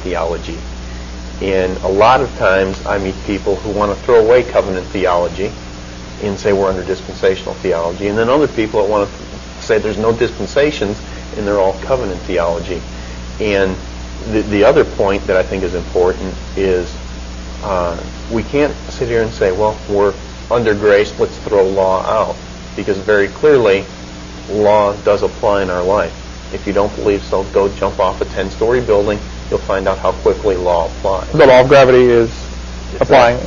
theology. And a lot of times I meet people who want to throw away covenant theology and say we're under dispensational theology, and then other people that want to say there's no dispensations and they're all covenant theology. And the other point that I think is important is we can't sit here and say, well, we're under grace, let's throw law out, because very clearly law does apply in our life. If you don't believe so, go jump off a 10-story building. You'll find out how quickly law applies. The law of gravity is applying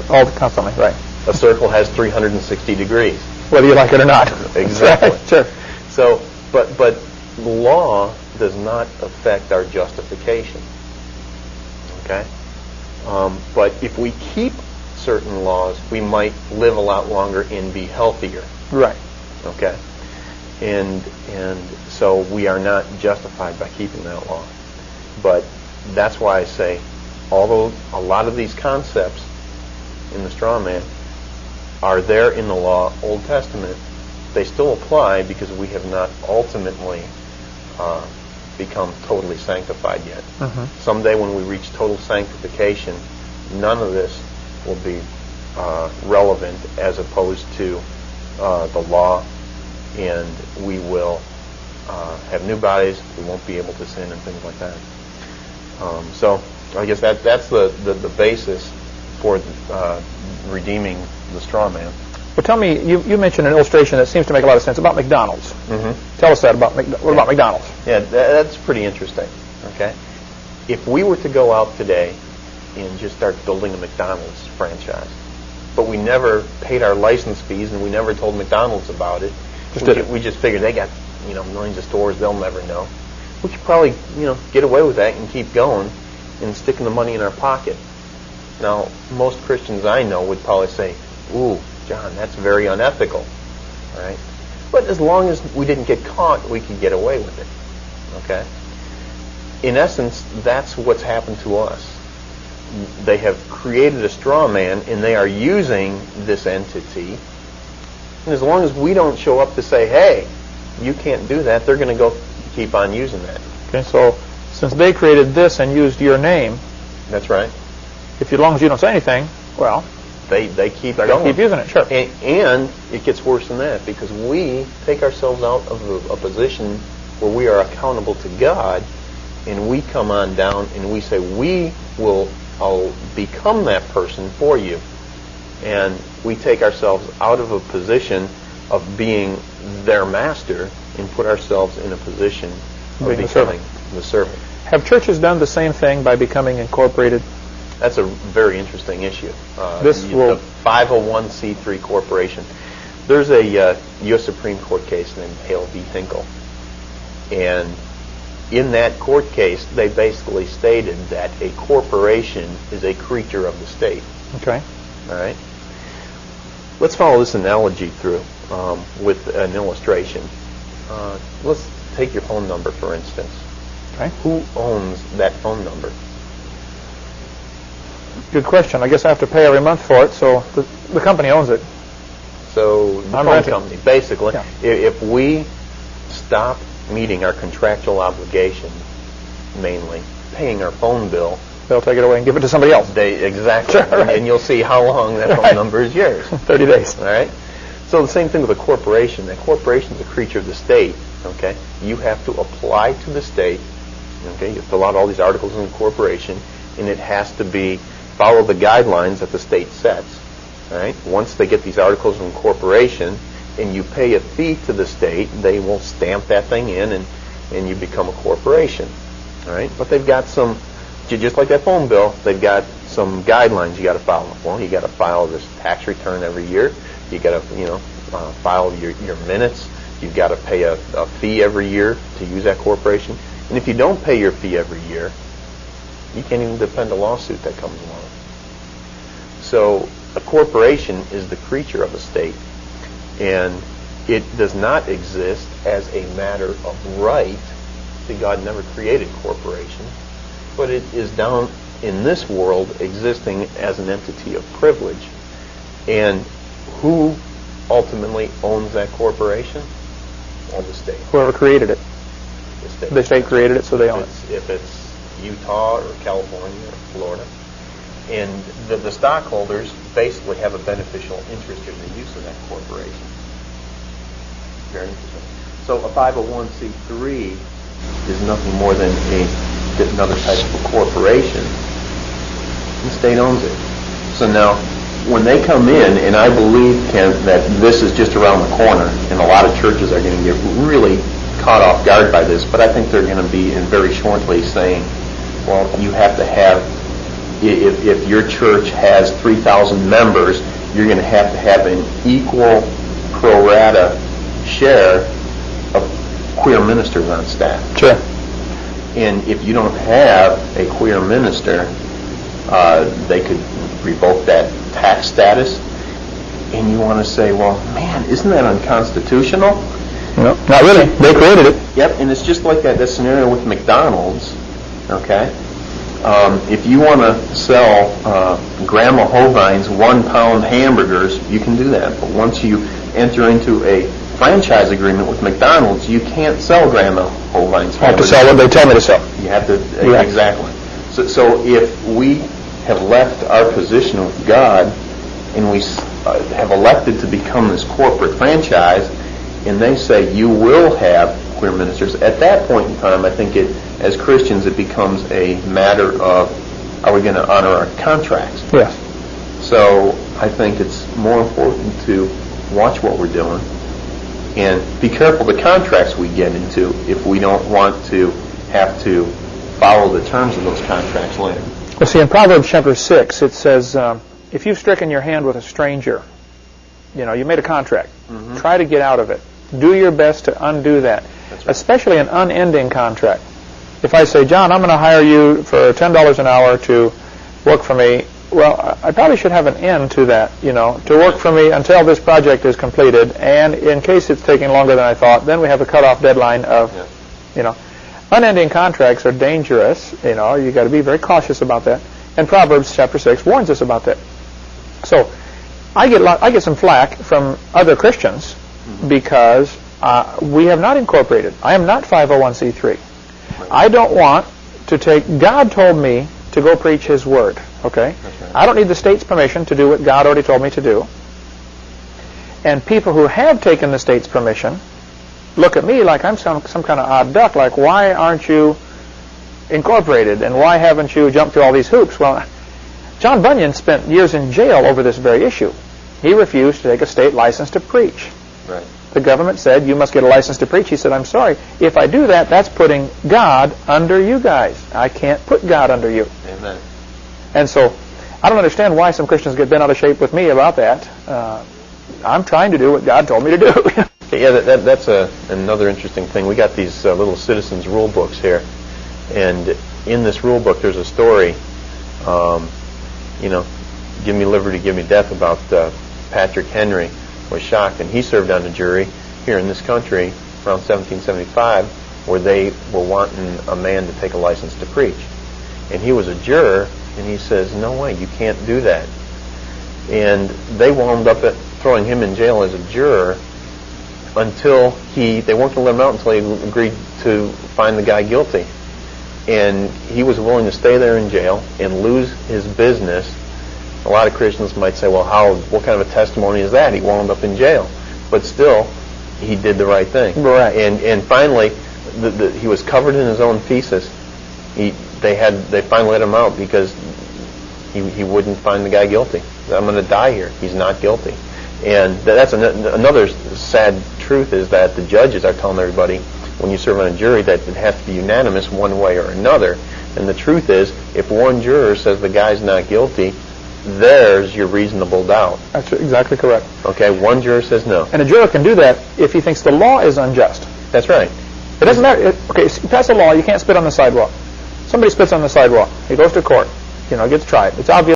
all constantly, right? A circle has 360 degrees. Whether you like it or not. Exactly. Sure. So, but law does not affect our justification. Okay? But if we keep certain laws, we might live a lot longer and be healthier. Right. Okay? And so we are not justified by keeping that law. But that's why I say, although a lot of these concepts in the straw man are there in the law, Old Testament, they still apply because we have not ultimately become totally sanctified yet. Mm-hmm. Someday when we reach total sanctification, none of this will be relevant as opposed to the law, and we will have new bodies, we won't be able to sin and things like that. So I guess that's the basis for redeeming the straw man. Well, tell me, you mentioned an illustration that seems to make a lot of sense about McDonald's. Mm-hmm. Tell us that about about McDonald's. Yeah, that's pretty interesting. Okay, if we were to go out today and just start building a McDonald's franchise, but we never paid our license fees and we never told McDonald's about it, we just figured they got millions of stores, they'll never know. We could probably get away with that and keep going and sticking the money in our pocket. Now, most Christians I know would probably say, "Ooh, John, that's very unethical," right? But as long as we didn't get caught, we could get away with it. Okay? In essence, that's what's happened to us. They have created a straw man, and they are using this entity. And as long as we don't show up to say, "Hey, you can't do that," they're going to go keep on using that. Okay, so since they created this and used your name, that's right. As long as you don't say anything, well, they keep they're going. Keep using it. Sure. And it gets worse than that, because we take ourselves out of a position where we are accountable to God, and we come on down and we say, I'll become that person for you. And we take ourselves out of a position of being their master and put ourselves in a position of becoming the servant. Have churches done the same thing by becoming incorporated? That's a very interesting issue. The 501c3 corporation. There's a U.S. Supreme Court case named Hale v. Hinkle. And in that court case, they basically stated that a corporation is a creature of the state. Okay. All right. Let's follow this analogy through with an illustration. Let's take your phone number, for instance. Okay. Who owns that phone number? Good question. I guess I have to pay every month for it, so the company owns it. So the phone company, basically. Yeah. If we stop meeting our contractual obligations, mainly paying our phone bill, they'll take it away and give it to somebody else. Exactly. Sure, right. And you'll see how long that phone number is yours. 30 days. All right? So the same thing with a corporation. A corporation is a creature of the state. Okay? You have to apply to the state. Okay? You fill out all these articles in the corporation, and it has to follow the guidelines that the state sets. All right? Once they get these articles in incorporation and you pay a fee to the state, they will stamp that thing in and you become a corporation. All right? But they've got some, just like that phone bill, they've got some guidelines you got to follow. Well, you got to file this tax return every year. You got to, file your minutes. You've got to pay a fee every year to use that corporation. And if you don't pay your fee every year, you can't even defend a lawsuit that comes along. So a corporation is the creature of a state, and it does not exist as a matter of right. See, God never created corporations, but it is down in this world existing as an entity of privilege. And who ultimately owns that corporation? Well, the state. Whoever created it. The state. The state created it, so they own it. If it's Utah or California or Florida. And the stockholders basically have a beneficial interest in the use of that corporation. Very interesting. So a 501c3 is nothing more than another type of a corporation. The state owns it. So now, when they come in, and I believe, Ken, that this is just around the corner, and a lot of churches are going to get really caught off guard by this, but I think they're going to be in very shortly saying, well, you have to have, if your church has 3,000 members, you're going to have an equal pro rata share of queer ministers on staff. Sure. And if you don't have a queer minister, they could revoke that tax status. And you want to say, well, man, isn't that unconstitutional? No, not really. They created it. Yep, and it's just like that scenario with McDonald's, okay? If you want to sell Grandma Hovind's 1 pound hamburgers, you can do that. But once you enter into a franchise agreement with McDonald's, you can't sell Grandma Hovind's hamburgers. I have to sell what they tell me to sell. You have to, Yeah. exactly. So if we have left our position with God and we have elected to become this corporate franchise, and they say you will have queer ministers, at that point in time, I think as Christians, it becomes a matter of, are we going to honor our contracts? Yes. So I think it's more important to watch what we're doing and be careful the contracts we get into if we don't want to have to follow the terms of those contracts later. Well, see, in Proverbs chapter 6, it says, if you've stricken your hand with a stranger, you made a contract. Mm-hmm. Try to get out of it. Do your best to undo that, right. Especially an unending contract. If I say, John, I'm going to hire you for $10 an hour to work for me, well, I probably should have an end to that, to work for me until this project is completed, and in case it's taking longer than I thought, then we have a cutoff deadline of, unending contracts are dangerous. You got to be very cautious about that. And Proverbs chapter 6 warns us about that. So I get some flack from other Christians because we have not incorporated. I am not 501c3. I don't want to take. God told me to go preach His word. Okay, right. I don't need the state's permission to do what God already told me to do. And people who have taken the state's permission look at me like I'm some kind of odd duck. Like, why aren't you incorporated, and why haven't you jumped through all these hoops? Well, John Bunyan spent years in jail over this very issue. He refused to take a state license to preach. Right. The government said, you must get a license to preach. He said, I'm sorry. If I do that, that's putting God under you guys. I can't put God under you. Amen. And so I don't understand why some Christians get bent out of shape with me about that. I'm trying to do what God told me to do. Yeah, that's another interesting thing. We got these little citizens' rule books here. And in this rule book, there's a story, give me liberty, give me death, about Patrick Henry was shocked, and he served on a jury here in this country around 1775 where they were wanting a man to take a license to preach. And he was a juror, and he says, no way, you can't do that. And they wound up throwing him in jail as a juror until they weren't going to let him out until he agreed to find the guy guilty. And he was willing to stay there in jail and lose his business. A lot of Christians might say, well, what kind of a testimony is that? He wound up in jail. But still, he did the right thing. Right. And finally, he was covered in his own feces. They finally let him out because he wouldn't find the guy guilty. I'm going to die here. He's not guilty. And that's another sad truth, is that the judges are telling everybody when you serve on a jury that it has to be unanimous one way or another. And the truth is, if one juror says the guy's not guilty, there's your reasonable doubt. That's exactly correct. Okay, one juror says no. And a juror can do that if he thinks the law is unjust. That's right. It doesn't matter. Okay, you pass a law, you can't spit on the sidewalk. Somebody spits on the sidewalk. He goes to court. Gets tried. It's obvious.